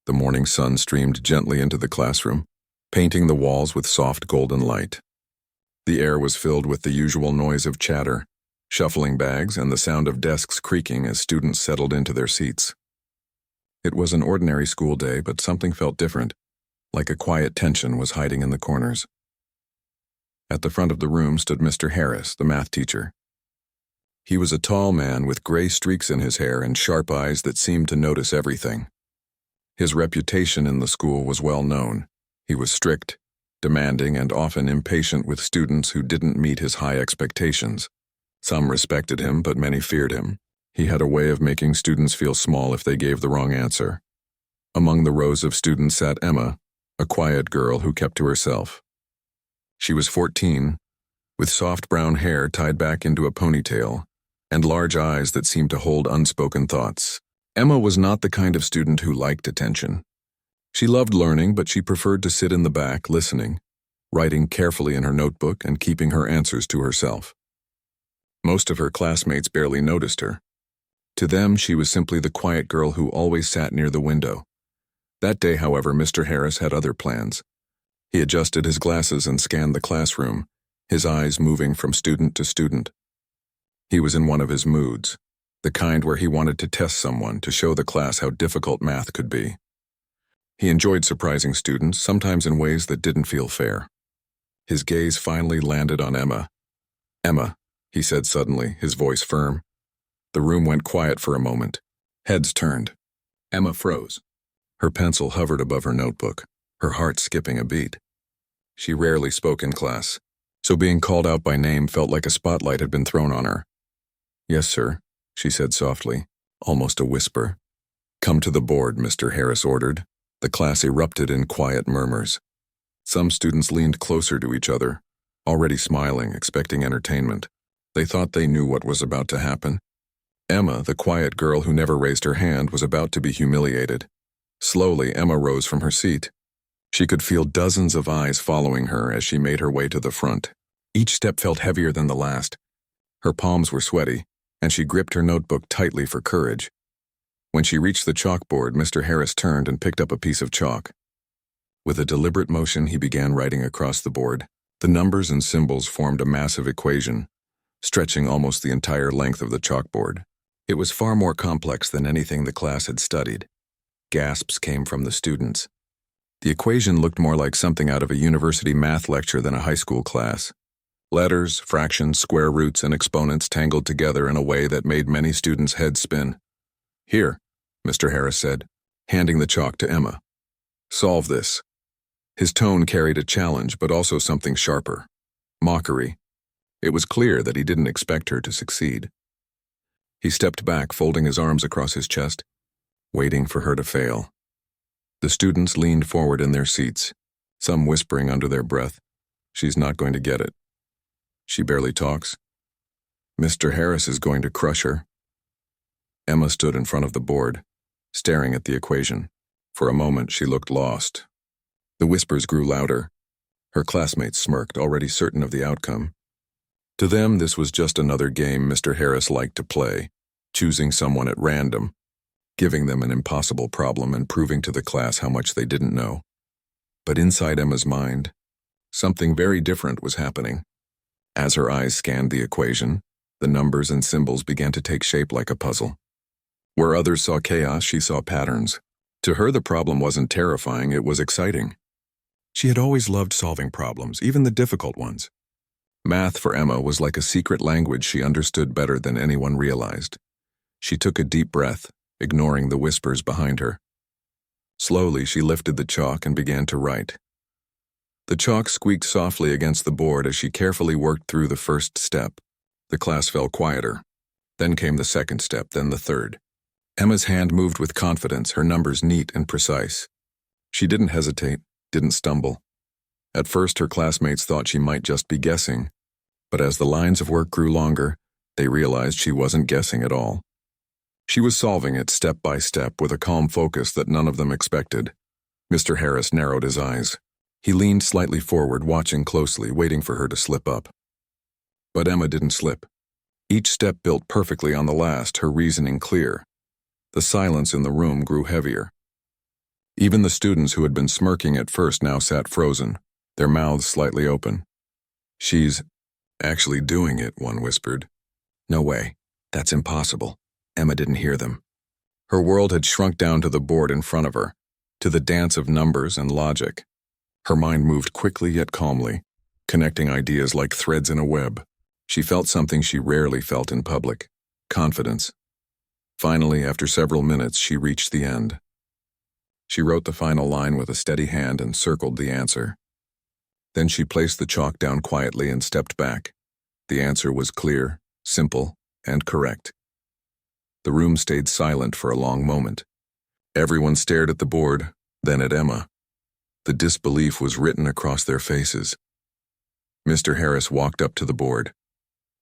The morning sun streamed gently into the classroom, painting the walls with soft golden light. The air was filled with the usual noise of chatter, shuffling bags, and the sound of desks creaking as students settled into their seats. It was an ordinary school day, but something felt different, like a quiet tension was hiding in the corners. At the front of the room stood Mr. Harris, the math teacher. He was a tall man with gray streaks in his hair and sharp eyes that seemed to notice everything. His reputation in the school was well known. He was strict, demanding, and often impatient with students who didn't meet his high expectations. Some respected him, but many feared him. He had a way of making students feel small if they gave the wrong answer. Among the rows of students sat Emma, a quiet girl who kept to herself. She was 14, with soft brown hair tied back into a ponytail, and large eyes that seemed to hold unspoken thoughts. Emma was not the kind of student who liked attention. She loved learning, but she preferred to sit in the back, listening, writing carefully in her notebook and keeping her answers to herself. Most of her classmates barely noticed her. To them, she was simply the quiet girl who always sat near the window. That day, however, Mr. Harris had other plans. He adjusted his glasses and scanned the classroom, his eyes moving from student to student. He was in one of his moods, the kind where he wanted to test someone to show the class how difficult math could be. He enjoyed surprising students, sometimes in ways that didn't feel fair. His gaze finally landed on Emma. "Emma," he said suddenly, his voice firm. The room went quiet for a moment. Heads turned. Emma froze. Her pencil hovered above her notebook, her heart skipping a beat. She rarely spoke in class, so being called out by name felt like a spotlight had been thrown on her. "Yes, sir," she said softly, almost a whisper. "Come to the board," Mr. Harris ordered. The class erupted in quiet murmurs. Some students leaned closer to each other, already smiling, expecting entertainment. They thought they knew what was about to happen. Emma, the quiet girl who never raised her hand, was about to be humiliated. Slowly, Emma rose from her seat. She could feel dozens of eyes following her as she made her way to the front. Each step felt heavier than the last. Her palms were sweaty, and she gripped her notebook tightly for courage. When she reached the chalkboard, Mr. Harris turned and picked up a piece of chalk. With a deliberate motion, he began writing across the board. The numbers and symbols formed a massive equation, stretching almost the entire length of the chalkboard. It was far more complex than anything the class had studied. Gasps came from the students. The equation looked more like something out of a university math lecture than a high school class. Letters, fractions, square roots, and exponents tangled together in a way that made many students' heads spin. "Here," Mr. Harris said, handing the chalk to Emma. "Solve this." His tone carried a challenge, but also something sharper. Mockery. It was clear that he didn't expect her to succeed. He stepped back, folding his arms across his chest, waiting for her to fail. The students leaned forward in their seats, some whispering under their breath, "She's not going to get it. She barely talks. Mr. Harris is going to crush her." Emma stood in front of the board, staring at the equation. For a moment, she looked lost. The whispers grew louder. Her classmates smirked, already certain of the outcome. To them, this was just another game Mr. Harris liked to play, choosing someone at random, giving them an impossible problem and proving to the class how much they didn't know. But inside Emma's mind, something very different was happening. As her eyes scanned the equation, the numbers and symbols began to take shape like a puzzle. Where others saw chaos, she saw patterns. To her, the problem wasn't terrifying, it was exciting. She had always loved solving problems, even the difficult ones. Math for Emma was like a secret language she understood better than anyone realized. She took a deep breath, ignoring the whispers behind her. Slowly, she lifted the chalk and began to write. The chalk squeaked softly against the board as she carefully worked through the first step. The class fell quieter. Then came the second step, then the third. Emma's hand moved with confidence, her numbers neat and precise. She didn't hesitate, didn't stumble. At first, her classmates thought she might just be guessing, but as the lines of work grew longer, they realized she wasn't guessing at all. She was solving it step by step with a calm focus that none of them expected. Mr. Harris narrowed his eyes. He leaned slightly forward, watching closely, waiting for her to slip up. But Emma didn't slip. Each step built perfectly on the last, her reasoning clear. The silence in the room grew heavier. Even the students who had been smirking at first now sat frozen, their mouths slightly open. "She's actually doing it," one whispered. "No way. That's impossible." Emma didn't hear them. Her world had shrunk down to the board in front of her, to the dance of numbers and logic. Her mind moved quickly yet calmly, connecting ideas like threads in a web. She felt something she rarely felt in public: confidence. Finally, after several minutes, she reached the end. She wrote the final line with a steady hand and circled the answer. Then she placed the chalk down quietly and stepped back. The answer was clear, simple, and correct. The room stayed silent for a long moment. Everyone stared at the board, then at Emma. The disbelief was written across their faces. Mr. Harris walked up to the board.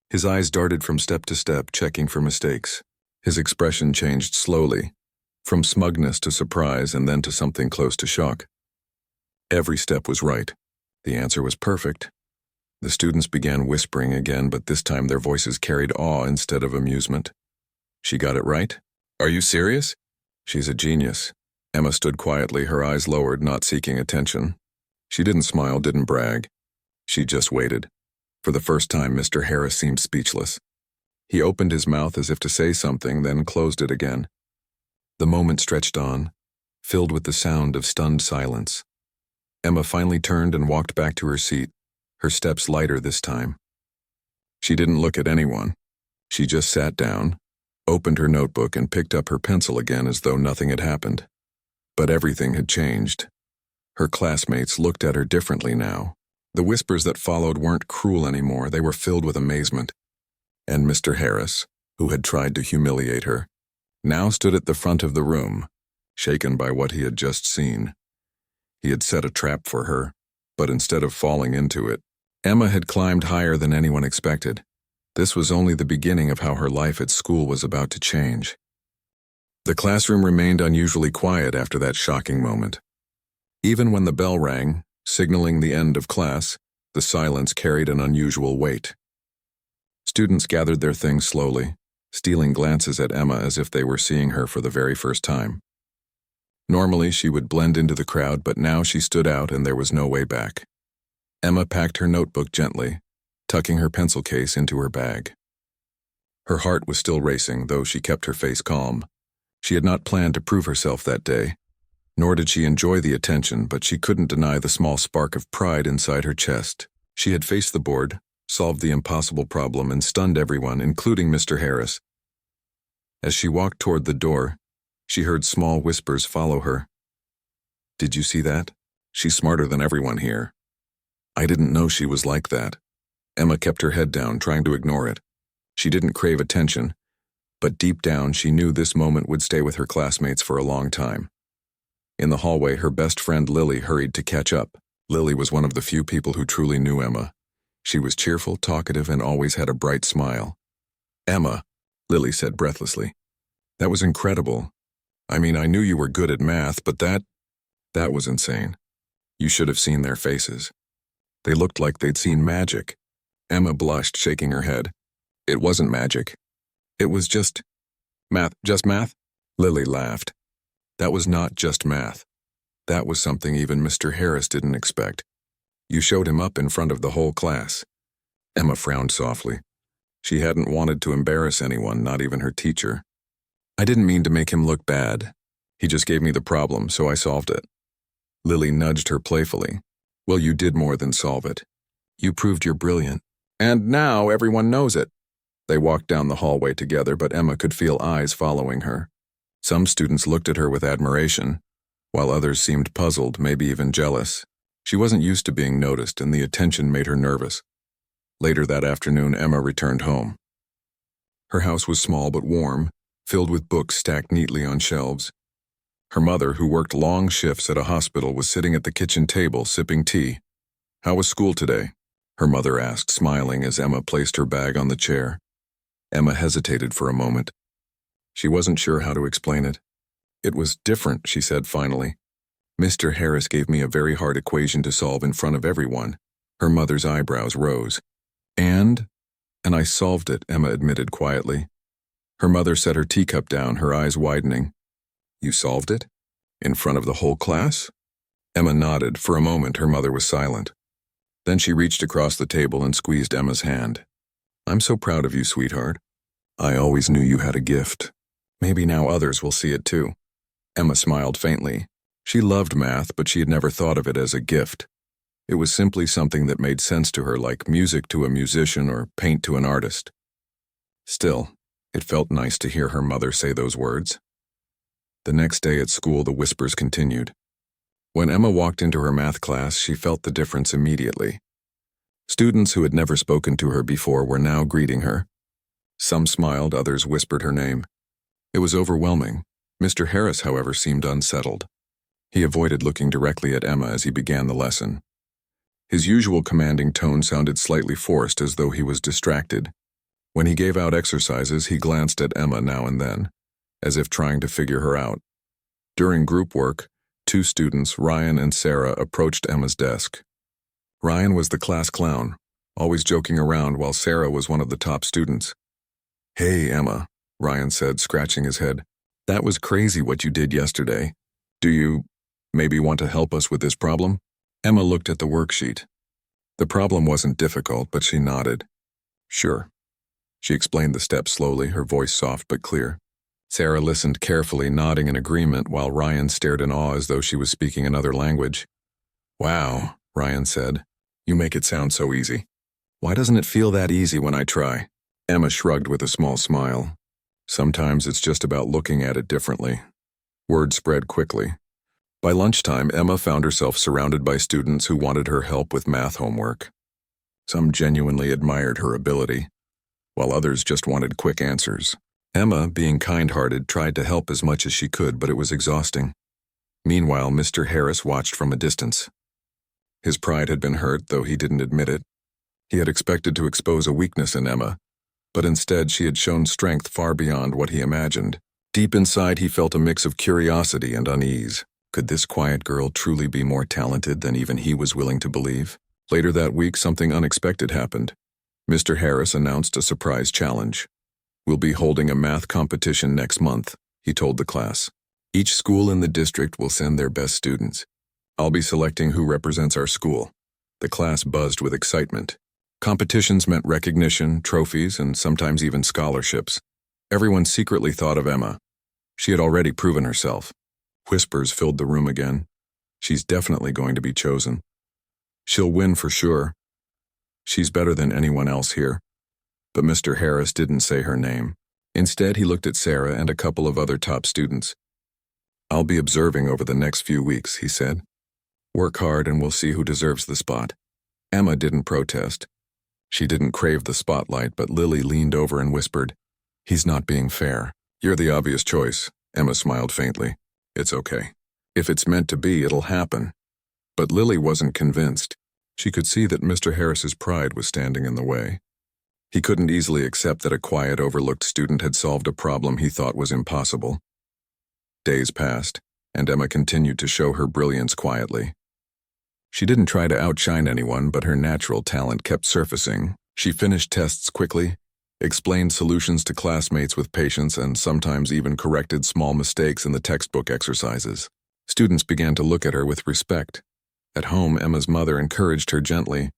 His eyes darted from step to step, checking for mistakes. His expression changed slowly, from smugness to surprise and then to something close to shock. Every step was right. The answer was perfect. The students began whispering again, but this time their voices carried awe instead of amusement. "She got it right? Are you serious?" "She's a genius." Emma stood quietly, her eyes lowered, not seeking attention. She didn't smile, didn't brag. She just waited. For the first time, Mr. Harris seemed speechless. He opened his mouth as if to say something, then closed it again. The moment stretched on, filled with the sound of stunned silence. Emma finally turned and walked back to her seat, her steps lighter this time. She didn't look at anyone. She just sat down, opened her notebook, and picked up her pencil again as though nothing had happened. But everything had changed. Her classmates looked at her differently now. The whispers that followed weren't cruel anymore, they were filled with amazement. And Mr. Harris, who had tried to humiliate her, now stood at the front of the room, shaken by what he had just seen. He had set a trap for her, but instead of falling into it, Emma had climbed higher than anyone expected. This was only the beginning of how her life at school was about to change. The classroom remained unusually quiet after that shocking moment. Even when the bell rang, signaling the end of class, the silence carried an unusual weight. Students gathered their things slowly, stealing glances at Emma as if they were seeing her for the very first time. Normally, she would blend into the crowd, but now she stood out and there was no way back. Emma packed her notebook gently, tucking her pencil case into her bag. Her heart was still racing, though she kept her face calm. She had not planned to prove herself that day, nor did she enjoy the attention, but she couldn't deny the small spark of pride inside her chest. She had faced the board, solved the impossible problem, and stunned everyone, including Mr. Harris. As she walked toward the door, she heard small whispers follow her. "Did you see that? She's smarter than everyone here." "I didn't know she was like that." Emma kept her head down, trying to ignore it. She didn't crave attention, but deep down she knew this moment would stay with her classmates for a long time. In the hallway, her best friend Lily hurried to catch up. Lily was one of the few people who truly knew Emma. She was cheerful, talkative, and always had a bright smile. "Emma," Lily said breathlessly, "that was incredible. I mean, I knew you were good at math, but that was insane. You should have seen their faces. They looked like they'd seen magic." Emma blushed, shaking her head. "It wasn't magic. It was just math." "Just math?" Lily laughed. "That was not just math. That was something even Mr. Harris didn't expect. You showed him up in front of the whole class." Emma frowned softly. She hadn't wanted to embarrass anyone, not even her teacher. "I didn't mean to make him look bad. He just gave me the problem, so I solved it." Lily nudged her playfully. "Well, you did more than solve it. You proved you're brilliant. And now everyone knows it." They walked down the hallway together, but Emma could feel eyes following her. Some students looked at her with admiration, while others seemed puzzled, maybe even jealous. She wasn't used to being noticed, and the attention made her nervous. Later that afternoon, Emma returned home. Her house was small but warm, filled with books stacked neatly on shelves. Her mother, who worked long shifts at a hospital, was sitting at the kitchen table sipping tea. "How was school today?" her mother asked, smiling as Emma placed her bag on the chair. Emma hesitated for a moment. She wasn't sure how to explain it. "It was different," she said finally. "Mr. Harris gave me a very hard equation to solve in front of everyone." Her mother's eyebrows rose. And I solved it," Emma admitted quietly. Her mother set her teacup down, her eyes widening. "You solved it?" In front of the whole class? Emma nodded. For a moment, her mother was silent. Then she reached across the table and squeezed Emma's hand. I'm so proud of you, sweetheart. I always knew you had a gift. Maybe now others will see it too. Emma smiled faintly. She loved math, but she had never thought of it as a gift. It was simply something that made sense to her, like music to a musician or paint to an artist. Still, it felt nice to hear her mother say those words. The next day at school, the whispers continued. When Emma walked into her math class, she felt the difference immediately. Students who had never spoken to her before were now greeting her. Some smiled, others whispered her name. It was overwhelming. Mr. Harris, however, seemed unsettled. He avoided looking directly at Emma as he began the lesson. His usual commanding tone sounded slightly forced, as though he was distracted. When he gave out exercises, he glanced at Emma now and then, as if trying to figure her out. During group work, 2 students, Ryan and Sarah, approached Emma's desk. Ryan was the class clown, always joking around, while Sarah was one of the top students. Hey, Emma, Ryan said, scratching his head. That was crazy what you did yesterday. Do you maybe want to help us with this problem? Emma looked at the worksheet. The problem wasn't difficult, but she nodded. Sure. She explained the steps slowly, her voice soft but clear. Sarah listened carefully, nodding in agreement, while Ryan stared in awe as though she was speaking another language. Wow, Ryan said. You make it sound so easy. Why doesn't it feel that easy when I try? Emma shrugged with a small smile. Sometimes it's just about looking at it differently. Word spread quickly. By lunchtime, Emma found herself surrounded by students who wanted her help with math homework. Some genuinely admired her ability, while others just wanted quick answers. Emma, being kind-hearted, tried to help as much as she could, but it was exhausting. Meanwhile, Mr. Harris watched from a distance. His pride had been hurt, though he didn't admit it. He had expected to expose a weakness in Emma, but instead she had shown strength far beyond what he imagined. Deep inside, he felt a mix of curiosity and unease. Could this quiet girl truly be more talented than even he was willing to believe? Later that week, something unexpected happened. Mr. Harris announced a surprise challenge. We'll be holding a math competition next month, he told the class. Each school in the district will send their best students. I'll be selecting who represents our school. The class buzzed with excitement. Competitions meant recognition, trophies, and sometimes even scholarships. Everyone secretly thought of Emma. She had already proven herself. Whispers filled the room again. She's definitely going to be chosen. She'll win for sure. She's better than anyone else here. But Mr. Harris didn't say her name. Instead, he looked at Sarah and a couple of other top students. I'll be observing over the next few weeks, he said. Work hard and we'll see who deserves the spot. Emma didn't protest. She didn't crave the spotlight, but Lily leaned over and whispered, He's not being fair. You're the obvious choice. Emma smiled faintly. It's okay. If it's meant to be, it'll happen. But Lily wasn't convinced. She could see that Mr. Harris's pride was standing in the way. He couldn't easily accept that a quiet, overlooked student had solved a problem he thought was impossible. Days passed, and Emma continued to show her brilliance quietly. She didn't try to outshine anyone, but her natural talent kept surfacing. She finished tests quickly, explained solutions to classmates with patience, and sometimes even corrected small mistakes in the textbook exercises. Students began to look at her with respect. At home, Emma's mother encouraged her gently.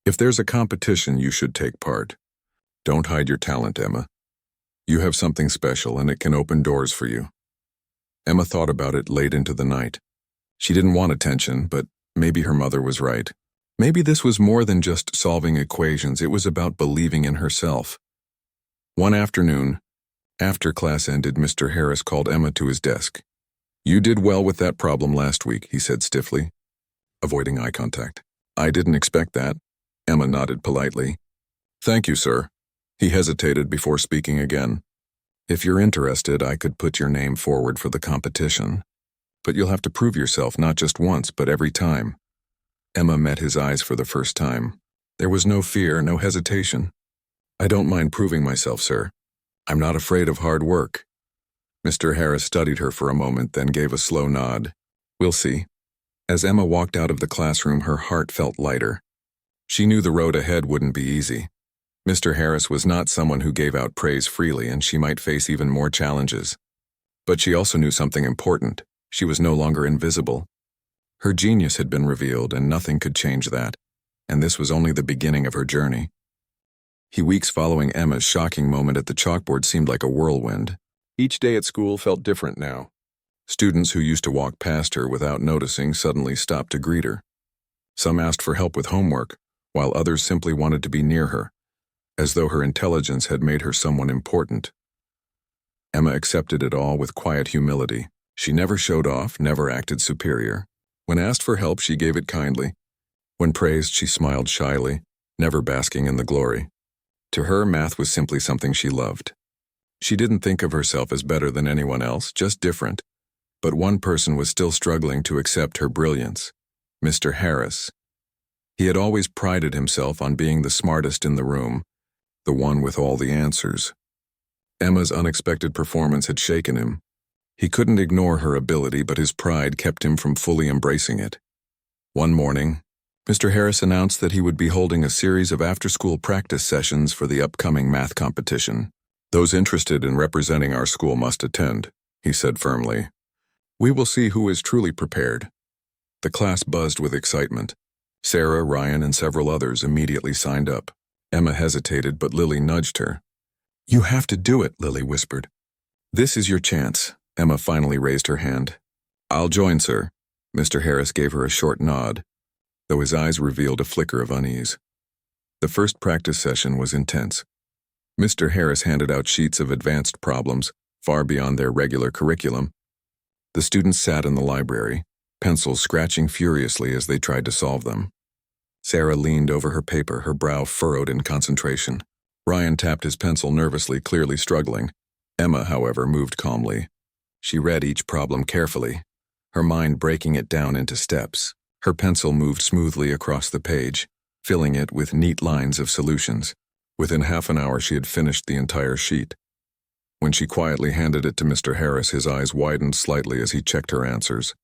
If there's a competition, you should take part. Don't hide your talent, Emma. You have something special, and it can open doors for you. Emma thought about it late into the night. She didn't want attention, but maybe her mother was right. Maybe this was more than just solving equations. It was about believing in herself. One afternoon, after class ended, Mr. Harris called Emma to his desk. You did well with that problem last week, he said stiffly, avoiding eye contact. I didn't expect that. Emma nodded politely. Thank you, sir. He hesitated before speaking again. If you're interested, I could put your name forward for the competition. But you'll have to prove yourself not just once, but every time. Emma met his eyes for the first time. There was no fear, no hesitation. I don't mind proving myself, sir. I'm not afraid of hard work. Mr. Harris studied her for a moment, then gave a slow nod. We'll see. As Emma walked out of the classroom, her heart felt lighter. She knew the road ahead wouldn't be easy. Mr. Harris was not someone who gave out praise freely, and she might face even more challenges. But she also knew something important. She was no longer invisible. Her genius had been revealed, and nothing could change that, and this was only the beginning of her journey. The weeks following Emma's shocking moment at the chalkboard seemed like a whirlwind. Each day at school felt different now. Students who used to walk past her without noticing suddenly stopped to greet her. Some asked for help with homework, while others simply wanted to be near her, as though her intelligence had made her someone important. Emma accepted it all with quiet humility. She never showed off, never acted superior. When asked for help, she gave it kindly. When praised, she smiled shyly, never basking in the glory. To her, math was simply something she loved. She didn't think of herself as better than anyone else, just different. But one person was still struggling to accept her brilliance: Mr. Harris. He had always prided himself on being the smartest in the room, the one with all the answers. Emma's unexpected performance had shaken him. He couldn't ignore her ability, but his pride kept him from fully embracing it. One morning, Mr. Harris announced that he would be holding a series of after-school practice sessions for the upcoming math competition. "Those interested in representing our school must attend," he said firmly. "We will see who is truly prepared." The class buzzed with excitement. Sarah, Ryan, and several others immediately signed up. Emma hesitated, but Lily nudged her. "You have to do it," Lily whispered. "This is your chance." Emma finally raised her hand. "I'll join, sir." Mr. Harris gave her a short nod, though his eyes revealed a flicker of unease. The first practice session was intense. Mr. Harris handed out sheets of advanced problems, far beyond their regular curriculum. The students sat in the library, pencils scratching furiously as they tried to solve them. Sarah leaned over her paper, her brow furrowed in concentration. Ryan tapped his pencil nervously, clearly struggling. Emma, however, moved calmly. She read each problem carefully, her mind breaking it down into steps. Her pencil moved smoothly across the page, filling it with neat lines of solutions. Within half an hour, she had finished the entire sheet. When she quietly handed it to Mr. Harris, his eyes widened slightly as he checked her answers.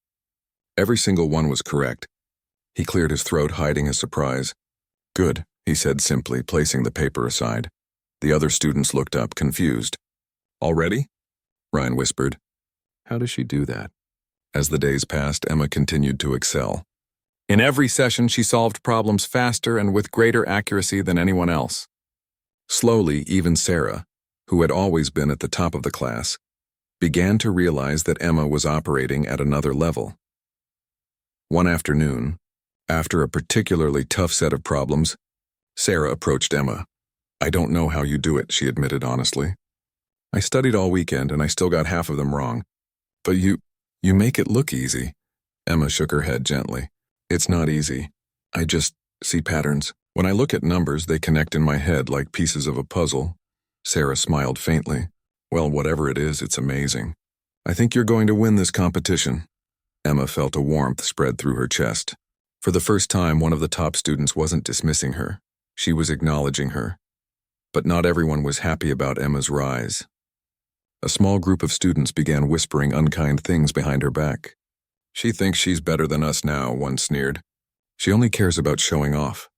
Every single one was correct. He cleared his throat, hiding his surprise. "Good," he said simply, placing the paper aside. The other students looked up, confused. "Already?" Ryan whispered. "How does she do that?" As the days passed, Emma continued to excel. In every session, she solved problems faster and with greater accuracy than anyone else. Slowly, even Sarah, who had always been at the top of the class, began to realize that Emma was operating at another level. One afternoon, after a particularly tough set of problems, Sarah approached Emma. "I don't know how you do it," she admitted honestly. "I studied all weekend and I still got half of them wrong. But you make it look easy." Emma shook her head gently. "It's not easy. I just see patterns. When I look at numbers, they connect in my head like pieces of a puzzle." Sarah smiled faintly. "Well, whatever it is, it's amazing. I think you're going to win this competition." Emma felt a warmth spread through her chest. For the first time, one of the top students wasn't dismissing her. She was acknowledging her. But not everyone was happy about Emma's rise. A small group of students began whispering unkind things behind her back. "She thinks she's better than us now," one sneered. "She only cares about showing off."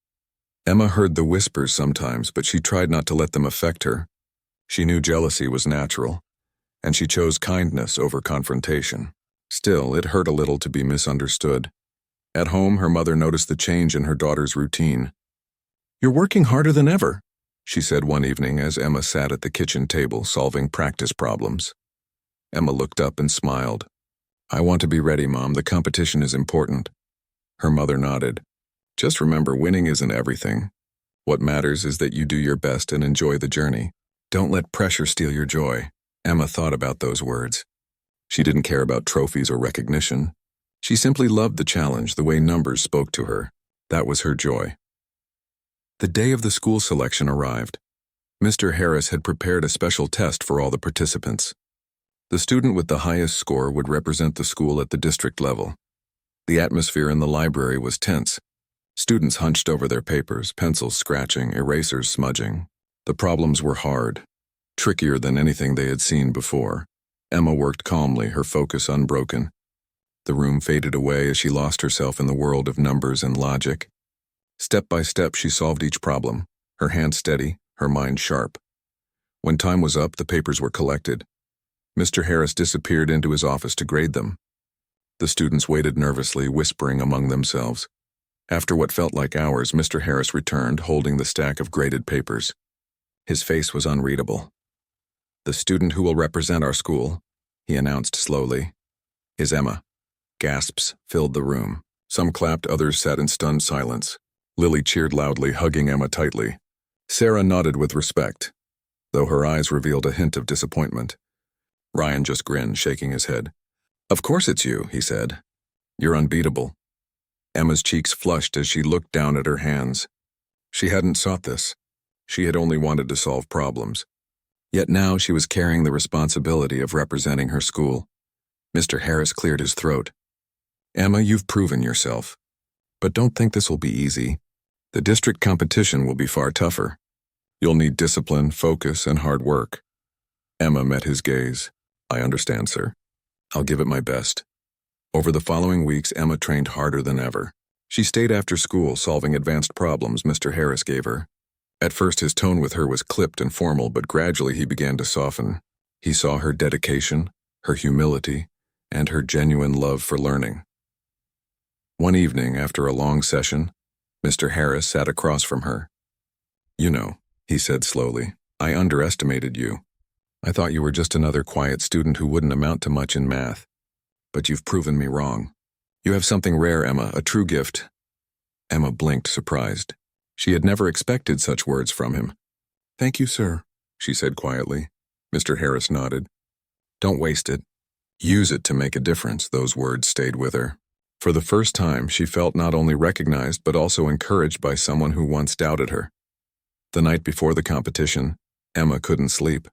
Emma heard the whispers sometimes, but she tried not to let them affect her. She knew jealousy was natural, and she chose kindness over confrontation. Still, it hurt a little to be misunderstood. At home, her mother noticed the change in her daughter's routine. "You're working harder than ever," she said one evening as Emma sat at the kitchen table solving practice problems. Emma looked up and smiled. "I want to be ready, Mom. The competition is important." Her mother nodded. "Just remember, winning isn't everything. What matters is that you do your best and enjoy the journey. Don't let pressure steal your joy." Emma thought about those words. She didn't care about trophies or recognition. She simply loved the challenge, the way numbers spoke to her. That was her joy. The day of the school selection arrived. Mr. Harris had prepared a special test for all the participants. The student with the highest score would represent the school at the district level. The atmosphere in the library was tense. Students hunched over their papers, pencils scratching, erasers smudging. The problems were hard, trickier than anything they had seen before. Emma worked calmly, her focus unbroken. The room faded away as she lost herself in the world of numbers and logic. Step by step, she solved each problem, her hand steady, her mind sharp. When time was up, the papers were collected. Mr. Harris disappeared into his office to grade them. The students waited nervously, whispering among themselves. After what felt like hours, Mr. Harris returned, holding the stack of graded papers. His face was unreadable. "The student who will represent our school," he announced slowly, "is Emma." Gasps filled the room. Some clapped, others sat in stunned silence. Lily cheered loudly, hugging Emma tightly. Sarah nodded with respect, though her eyes revealed a hint of disappointment. Ryan just grinned, shaking his head. "Of course it's you," he said. "You're unbeatable." Emma's cheeks flushed as she looked down at her hands. She hadn't sought this. She had only wanted to solve problems. Yet now she was carrying the responsibility of representing her school. Mr. Harris cleared his throat. "Emma, you've proven yourself. But don't think this will be easy. The district competition will be far tougher. You'll need discipline, focus, and hard work." Emma met his gaze. "I understand, sir. I'll give it my best." Over the following weeks, Emma trained harder than ever. She stayed after school, solving advanced problems Mr. Harris gave her. At first, his tone with her was clipped and formal, but gradually he began to soften. He saw her dedication, her humility, and her genuine love for learning. One evening, after a long session, Mr. Harris sat across from her. "You know," he said slowly, "I underestimated you. I thought you were just another quiet student who wouldn't amount to much in math. But you've proven me wrong. You have something rare, Emma, a true gift." Emma blinked, surprised. She had never expected such words from him. "Thank you, sir," she said quietly. Mr. Harris nodded. "Don't waste it. Use it to make a difference." Those words stayed with her. For the first time, she felt not only recognized but also encouraged by someone who once doubted her. The night before the competition, Emma couldn't sleep.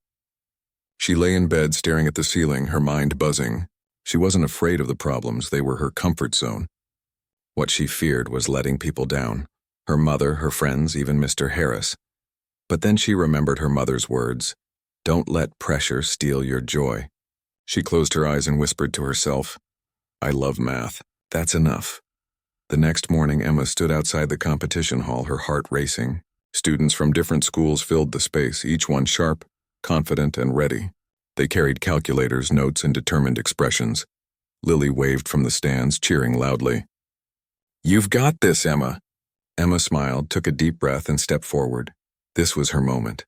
She lay in bed staring at the ceiling, her mind buzzing. She wasn't afraid of the problems, they were her comfort zone. What she feared was letting people down. Her mother, her friends, even Mr. Harris. But then she remembered her mother's words, "Don't let pressure steal your joy." She closed her eyes and whispered to herself, "I love math. That's enough." The next morning, Emma stood outside the competition hall, her heart racing. Students from different schools filled the space, each one sharp, confident, and ready. They carried calculators, notes, and determined expressions. Lily waved from the stands, cheering loudly. "You've got this, Emma." Emma smiled, took a deep breath, and stepped forward. This was her moment.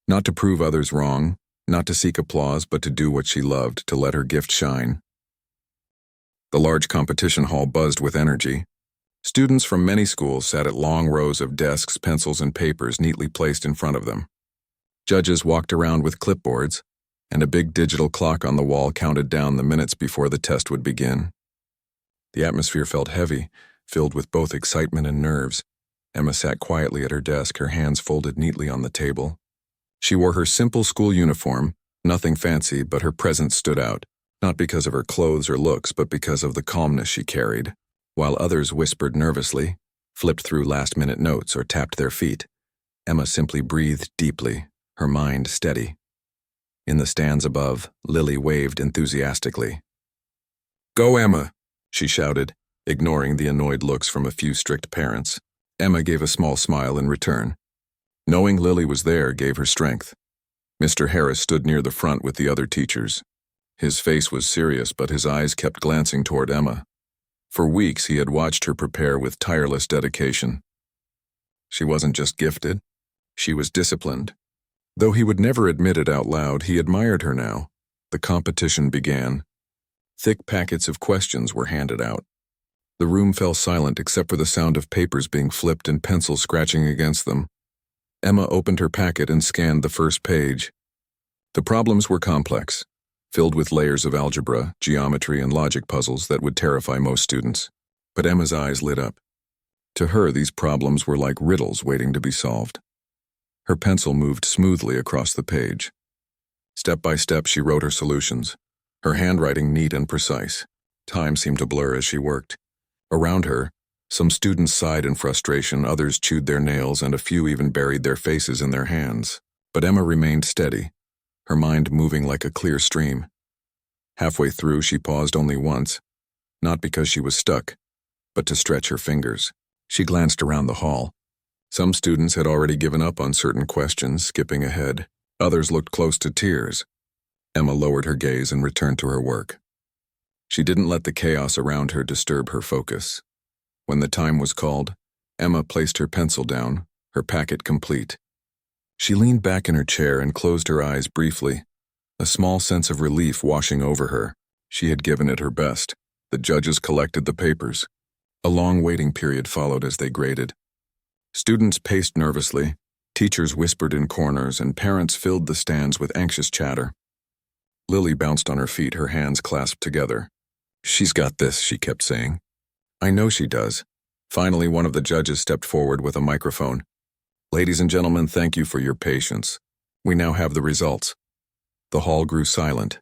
Not to prove others wrong, not to seek applause, but to do what she loved, to let her gift shine. The large competition hall buzzed with energy. Students from many schools sat at long rows of desks, pencils, and papers neatly placed in front of them. Judges walked around with clipboards, and a big digital clock on the wall counted down the minutes before the test would begin. The atmosphere felt heavy, filled with both excitement and nerves. Emma sat quietly at her desk, her hands folded neatly on the table. She wore her simple school uniform, nothing fancy, but her presence stood out, not because of her clothes or looks, but because of the calmness she carried. While others whispered nervously, flipped through last-minute notes, or tapped their feet, Emma simply breathed deeply, her mind steady. In the stands above, Lily waved enthusiastically. "Go, Emma," she shouted, ignoring the annoyed looks from a few strict parents. Emma gave a small smile in return. Knowing Lily was there gave her strength. Mr. Harris stood near the front with the other teachers. His face was serious, but his eyes kept glancing toward Emma. For weeks, he had watched her prepare with tireless dedication. She wasn't just gifted, she was disciplined. Though he would never admit it out loud, he admired her now. The competition began. Thick packets of questions were handed out. The room fell silent except for the sound of papers being flipped and pencils scratching against them. Emma opened her packet and scanned the first page. The problems were complex, filled with layers of algebra, geometry, and logic puzzles that would terrify most students. But Emma's eyes lit up. To her, these problems were like riddles waiting to be solved. Her pencil moved smoothly across the page. Step by step, she wrote her solutions, her handwriting neat and precise. Time seemed to blur as she worked. Around her, some students sighed in frustration, others chewed their nails, and a few even buried their faces in their hands. But Emma remained steady, her mind moving like a clear stream. Halfway through, she paused only once, not because she was stuck, but to stretch her fingers. She glanced around the hall. Some students had already given up on certain questions, skipping ahead. Others looked close to tears. Emma lowered her gaze and returned to her work. She didn't let the chaos around her disturb her focus. When the time was called, Emma placed her pencil down, her packet complete. She leaned back in her chair and closed her eyes briefly, a small sense of relief washing over her. She had given it her best. The judges collected the papers. A long waiting period followed as they graded. Students paced nervously, teachers whispered in corners, and parents filled the stands with anxious chatter. Lily bounced on her feet, her hands clasped together. "She's got this," she kept saying. "I know she does." Finally, one of the judges stepped forward with a microphone. "Ladies and gentlemen, thank you for your patience. We now have the results." The hall grew silent.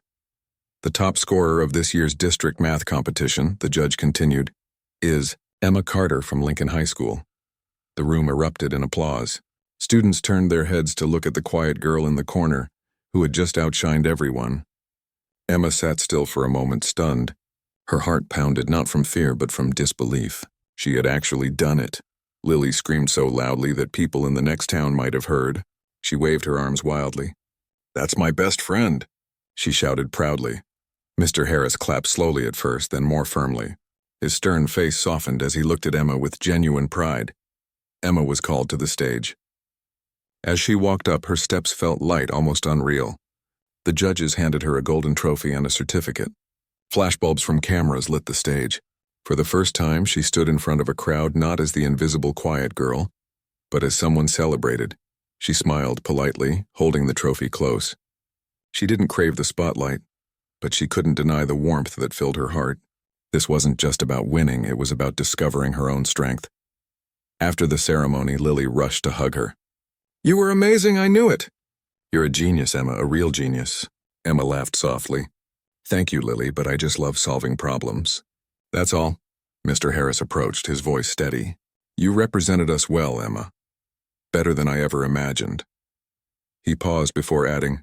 "The top scorer of this year's district math competition," the judge continued, "is Emma Carter from Lincoln High School." The room erupted in applause. Students turned their heads to look at the quiet girl in the corner, who had just outshined everyone. Emma sat still for a moment, stunned. Her heart pounded not from fear but from disbelief. She had actually done it. Lily screamed so loudly that people in the next town might have heard. She waved her arms wildly. "That's my best friend," she shouted proudly. Mr. Harris clapped slowly at first, then more firmly. His stern face softened as he looked at Emma with genuine pride. Emma was called to the stage. As she walked up, her steps felt light, almost unreal. The judges handed her a golden trophy and a certificate. Flashbulbs from cameras lit the stage. For the first time, she stood in front of a crowd not as the invisible quiet girl, but as someone celebrated. She smiled politely, holding the trophy close. She didn't crave the spotlight, but she couldn't deny the warmth that filled her heart. This wasn't just about winning, it was about discovering her own strength. After the ceremony, Lily rushed to hug her. "You were amazing, I knew it." "You're a genius, Emma, a real genius." Emma laughed softly. "Thank you, Lily, but I just love solving problems." "That's all." Mr. Harris approached, his voice steady. "You represented us well, Emma. Better than I ever imagined." He paused before adding,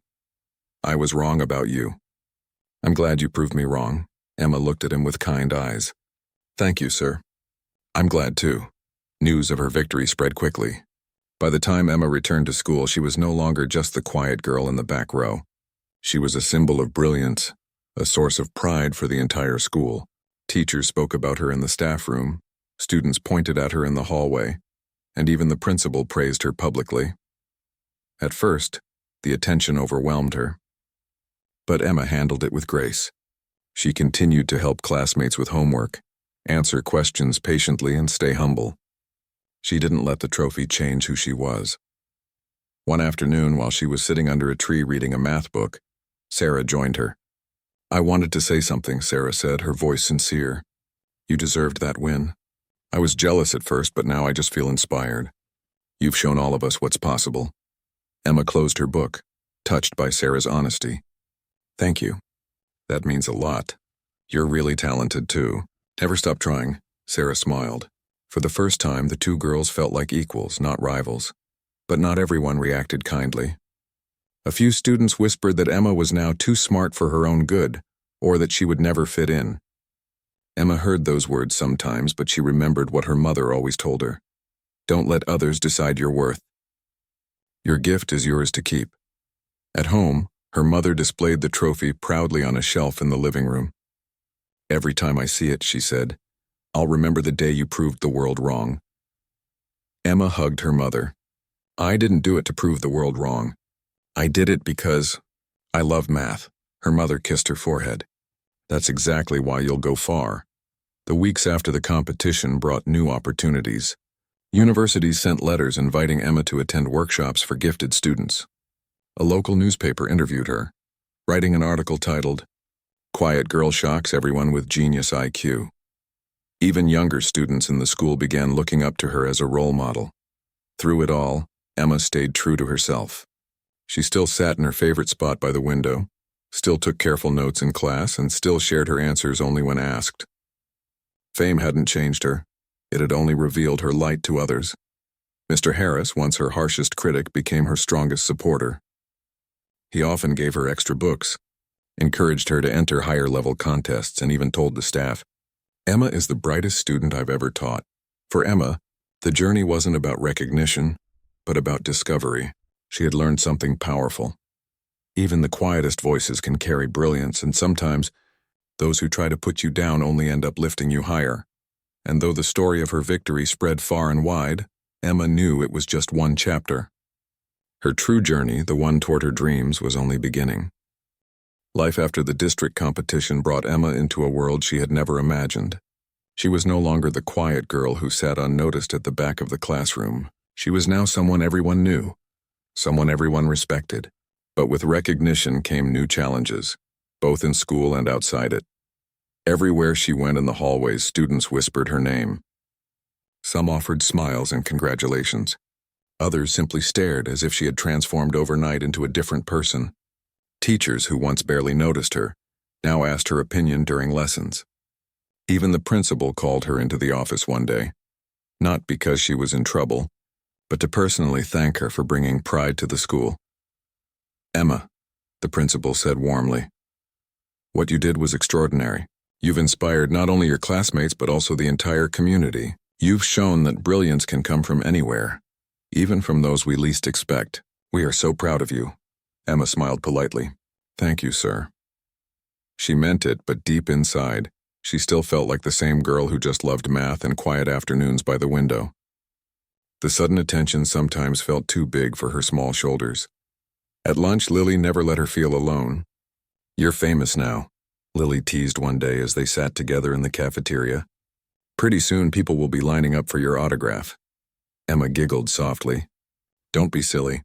"I was wrong about you." "I'm glad you proved me wrong." Emma looked at him with kind eyes. "Thank you, sir." "I'm glad too." News of her victory spread quickly. By the time Emma returned to school, she was no longer just the quiet girl in the back row. She was a symbol of brilliance, a source of pride for the entire school. Teachers spoke about her in the staff room, students pointed at her in the hallway, and even the principal praised her publicly. At first, the attention overwhelmed her. But Emma handled it with grace. She continued to help classmates with homework, answer questions patiently, and stay humble. She didn't let the trophy change who she was. One afternoon, while she was sitting under a tree reading a math book, Sarah joined her. "I wanted to say something," Sarah said, her voice sincere. "You deserved that win. I was jealous at first, but now I just feel inspired. You've shown all of us what's possible." Emma closed her book, touched by Sarah's honesty. "Thank you. That means a lot. You're really talented, too. Never stop trying." Sarah smiled. For the first time, the two girls felt like equals, not rivals. But not everyone reacted kindly. A few students whispered that Emma was now too smart for her own good, or that she would never fit in. Emma heard those words sometimes, but she remembered what her mother always told her. Don't let others decide your worth. Your gift is yours to keep. At home, her mother displayed the trophy proudly on a shelf in the living room. "Every time I see it," she said, "I'll remember the day you proved the world wrong." Emma hugged her mother. "I didn't do it to prove the world wrong. I did it because I love math." Her mother kissed her forehead. "That's exactly why you'll go far." The weeks after the competition brought new opportunities. Universities sent letters inviting Emma to attend workshops for gifted students. A local newspaper interviewed her, writing an article titled, "Quiet Girl Shocks Everyone with Genius IQ." Even younger students in the school began looking up to her as a role model. Through it all, Emma stayed true to herself. She still sat in her favorite spot by the window, still took careful notes in class, and still shared her answers only when asked. Fame hadn't changed her. It had only revealed her light to others. Mr. Harris, once her harshest critic, became her strongest supporter. He often gave her extra books, encouraged her to enter higher-level contests, and even told the staff, "Emma is the brightest student I've ever taught." For Emma, the journey wasn't about recognition, but about discovery. She had learned something powerful. Even the quietest voices can carry brilliance, and sometimes Those who try to put you down only end up lifting you higher. And though the story of her victory spread far and wide, Emma knew it was just one chapter. Her true journey, the one toward her dreams, was only beginning. Life after the district competition brought Emma into a world she had never imagined. She was no longer the quiet girl who sat unnoticed at the back of the classroom. She was now someone everyone knew, someone everyone respected. But with recognition came new challenges, both in school and outside it. Everywhere she went in the hallways, students whispered her name. Some offered smiles and congratulations. Others simply stared as if she had transformed overnight into a different person. Teachers who once barely noticed her now asked her opinion during lessons. Even the principal called her into the office one day, not because she was in trouble, but to personally thank her for bringing pride to the school. "Emma," the principal said warmly, "what you did was extraordinary. You've inspired not only your classmates but also the entire community. You've shown that brilliance can come from anywhere, even from those we least expect. We are so proud of you." Emma smiled politely. "Thank you, sir." She meant it, but deep inside, she still felt like the same girl who just loved math and quiet afternoons by the window. The sudden attention sometimes felt too big for her small shoulders. At lunch, Lily never let her feel alone. "You're famous now," Lily teased one day as they sat together in the cafeteria. "Pretty soon people will be lining up for your autograph." Emma giggled softly. "Don't be silly.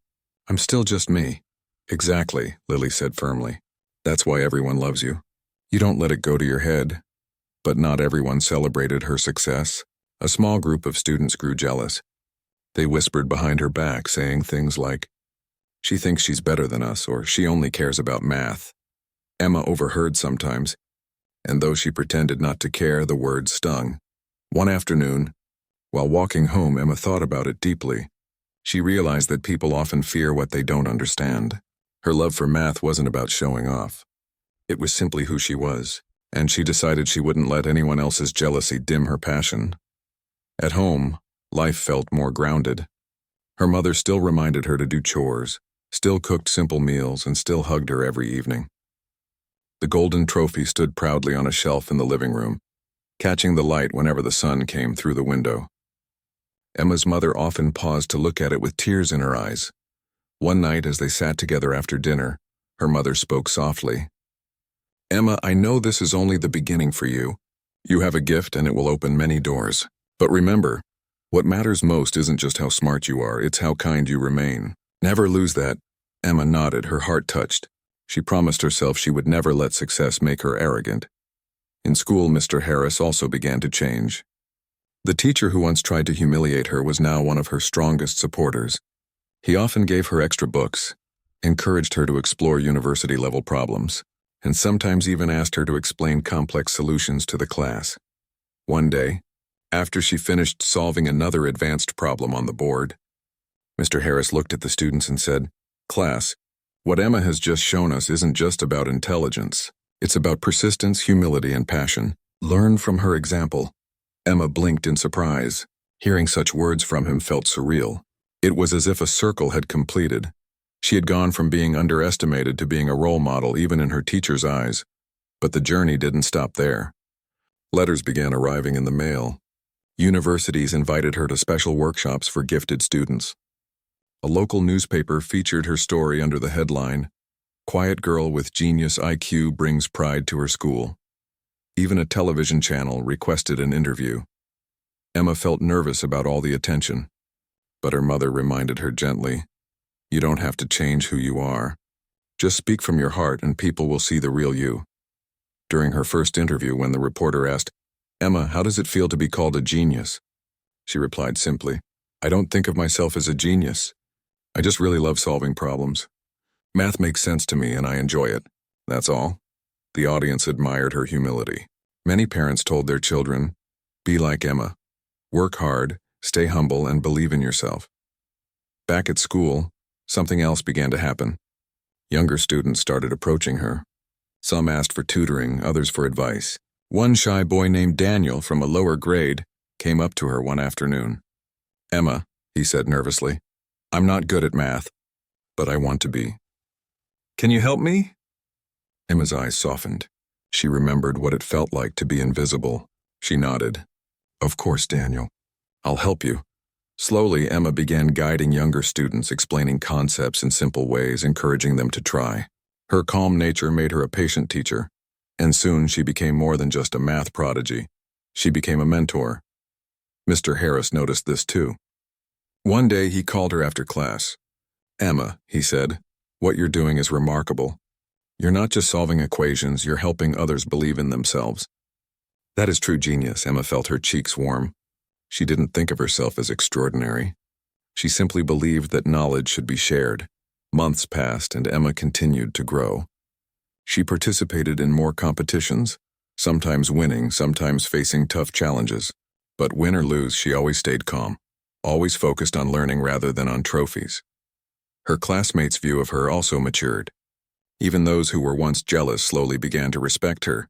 I'm still just me." "Exactly," Lily said firmly. "That's why everyone loves you. You don't let it go to your head." But not everyone celebrated her success. A small group of students grew jealous. They whispered behind her back, saying things like, "She thinks she's better than us," or "She only cares about math." Emma overheard sometimes, and though she pretended not to care, the words stung. One afternoon, while walking home, Emma thought about it deeply. She realized that people often fear what they don't understand. Her love for math wasn't about showing off. It was simply who she was, and she decided she wouldn't let anyone else's jealousy dim her passion. At home, life felt more grounded. Her mother still reminded her to do chores, still cooked simple meals, and still hugged her every evening. The golden trophy stood proudly on a shelf in the living room, catching the light whenever the sun came through the window. Emma's mother often paused to look at it with tears in her eyes. One night, as they sat together after dinner, her mother spoke softly. "Emma, I know this is only the beginning for you. You have a gift and it will open many doors. But remember, what matters most isn't just how smart you are, it's how kind you remain. Never lose that." Emma nodded, her heart touched. She promised herself she would never let success make her arrogant. In school, Mr. Harris also began to change. The teacher who once tried to humiliate her was now one of her strongest supporters. He often gave her extra books, encouraged her to explore university-level problems, and sometimes even asked her to explain complex solutions to the class. One day, after she finished solving another advanced problem on the board, Mr. Harris looked at the students and said, "Class, what Emma has just shown us isn't just about intelligence. It's about persistence, humility, and passion. Learn from her example." Emma blinked in surprise. Hearing such words from him felt surreal. It was as if a circle had completed. She had gone from being underestimated to being a role model even in her teacher's eyes. But the journey didn't stop there. Letters began arriving in the mail. Universities invited her to special workshops for gifted students. A local newspaper featured her story under the headline, "Quiet Girl with Genius IQ Brings Pride to Her School." Even a television channel requested an interview. Emma felt nervous about all the attention, but her mother reminded her gently, "You don't have to change who you are. Just speak from your heart and people will see the real you." During her first interview, when the reporter asked, "Emma, how does it feel to be called a genius?" she replied simply, "I don't think of myself as a genius. I just really love solving problems. Math makes sense to me and I enjoy it. That's all." The audience admired her humility. Many parents told their children, "Be like Emma. Work hard, stay humble, and believe in yourself." Back at school, something else began to happen. Younger students started approaching her. Some asked for tutoring, others for advice. One shy boy named Daniel from a lower grade came up to her one afternoon. "Emma," he said nervously, "I'm not good at math, but I want to be. Can you help me?" Emma's eyes softened. She remembered what it felt like to be invisible. She nodded. Of course, Daniel. I'll help you. Slowly, Emma began guiding younger students, explaining concepts in simple ways, encouraging them to try. Her calm nature made her a patient teacher, and soon she became more than just a math prodigy. She became a mentor. Mr. Harris noticed this too. One day he called her after class. Emma, he said, what you're doing is remarkable. You're not just solving equations, you're helping others believe in themselves. That is true genius. Emma felt her cheeks warm. She didn't think of herself as extraordinary. She simply believed that knowledge should be shared. Months passed and Emma continued to grow. She participated in more competitions, sometimes winning, sometimes facing tough challenges. But win or lose, she always stayed calm, always focused on learning rather than on trophies. Her classmates' view of her also matured. Even those who were once jealous slowly began to respect her.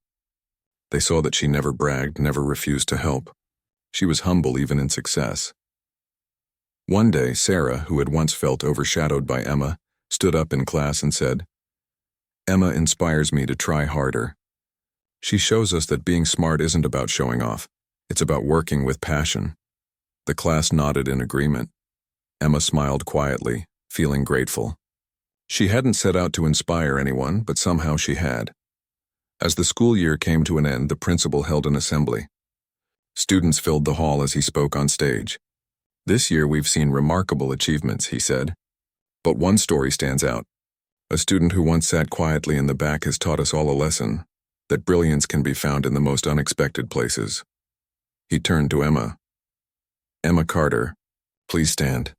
They saw that she never bragged, never refused to help. She was humble even in success. One day, Sarah, who had once felt overshadowed by Emma, stood up in class and said, Emma inspires me to try harder. She shows us that being smart isn't about showing off. It's about working with passion. The class nodded in agreement. Emma smiled quietly, feeling grateful. She hadn't set out to inspire anyone, but somehow she had. As the school year came to an end, the principal held an assembly. Students filled the hall as he spoke on stage. This year we've seen remarkable achievements, he said. But one story stands out. A student who once sat quietly in the back has taught us all a lesson, that brilliance can be found in the most unexpected places. He turned to Emma. Emma Carter, please stand.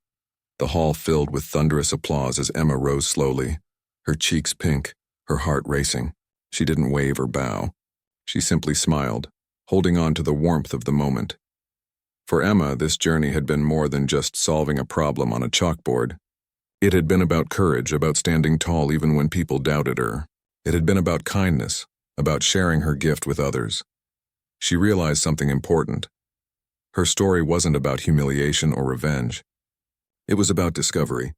The hall filled with thunderous applause as Emma rose slowly, her cheeks pink, her heart racing. She didn't wave or bow. She simply smiled, holding on to the warmth of the moment. For Emma, this journey had been more than just solving a problem on a chalkboard. It had been about courage, about standing tall even when people doubted her. It had been about kindness, about sharing her gift with others. She realized something important. Her story wasn't about humiliation or revenge. It was about discovery.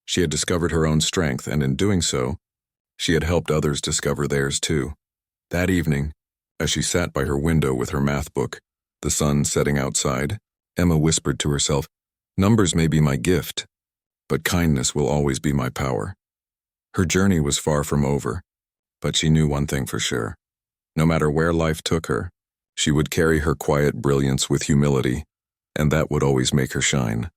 She had discovered her own strength, and in doing so, she had helped others discover theirs too. That evening, as she sat by her window with her math book, the sun setting outside, Emma whispered to herself, numbers may be my gift, but kindness will always be my power. Her journey was far from over, but she knew one thing for sure. No matter where life took her, she would carry her quiet brilliance with humility, and that would always make her shine.